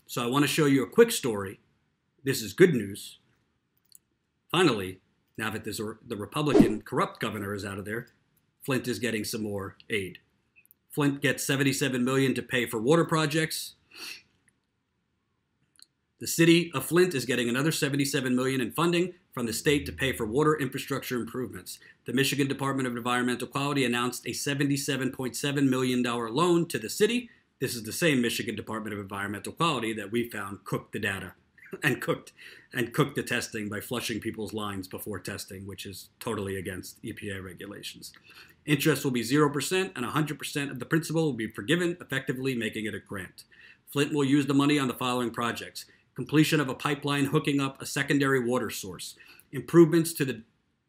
So I want to show you a quick story. This is good news. Finally, now that the Republican corrupt governor is out of there, Flint is getting some more aid. Flint gets $77 million to pay for water projects. The city of Flint is getting another $77 million in funding from the state to pay for water infrastructure improvements. The Michigan Department of Environmental Quality announced a $77.7 million loan to the city. This is the same Michigan Department of Environmental Quality that we found cooked the data and cooked the testing by flushing people's lines before testing, which is totally against EPA regulations. Interest will be 0% and 100% of the principal will be forgiven, effectively making it a grant. Flint will use the money on the following projects: completion of a pipeline hooking up a secondary water source, improvements to the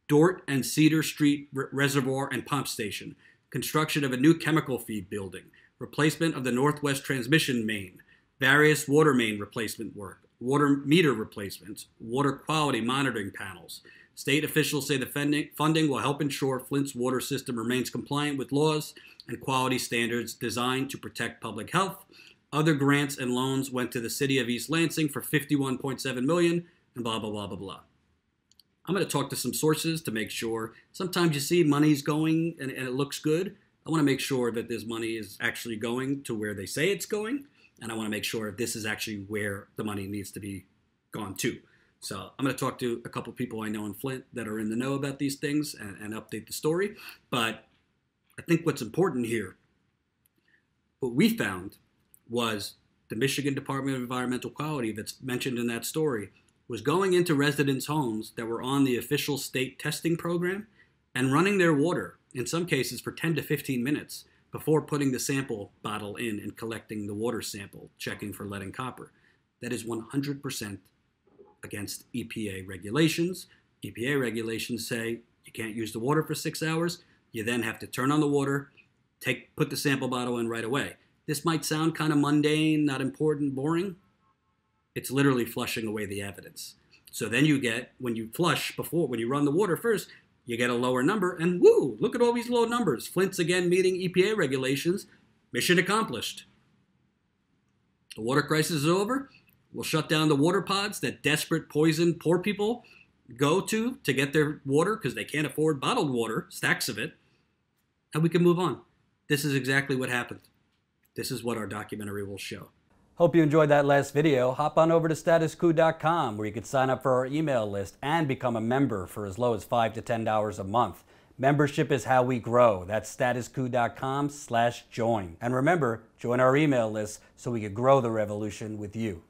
Dort and Cedar Street Reservoir and Pump Station, construction of a new chemical feed building, replacement of the Northwest Transmission Main, various water main replacement work, water meter replacements, water quality monitoring panels. State officials say the funding will help ensure Flint's water system remains compliant with laws and quality standards designed to protect public health. Other grants and loans went to the city of East Lansing for $51.7 million and blah, blah, blah, blah, blah. I'm going to talk to some sources to make sure. Sometimes you see money's going and it looks good. I want to make sure that this money is actually going to where they say it's going. And I want to make sure this is actually where the money needs to be gone to. So I'm going to talk to a couple people I know in Flint that are in the know about these things and update the story. But I think what's important here, what we found was the Michigan Department of Environmental Quality that's mentioned in that story was going into residents' homes that were on the official state testing program and running their water, in some cases for 10 to 15 minutes, before putting the sample bottle in and collecting the water sample, checking for lead and copper. That is 100% against EPA regulations. EPA regulations say you can't use the water for 6 hours. You then have to turn on the water, put the sample bottle in right away. This might sound kind of mundane, not important, boring. It's literally flushing away the evidence. So then you get, when you run the water first, you get a lower number, and woo, look at all these low numbers. Flint's again meeting EPA regulations. Mission accomplished. The water crisis is over. We'll shut down the water pods that desperate, poisoned, poor people go to get their water because they can't afford bottled water, stacks of it, and we can move on. This is exactly what happened. This is what our documentary will show. Hope you enjoyed that last video. Hop on over to statusquo.com where you can sign up for our email list and become a member for as low as $5 to $10 a month. Membership is how we grow. That's statusquo.com/join. And remember, join our email list so we can grow the revolution with you.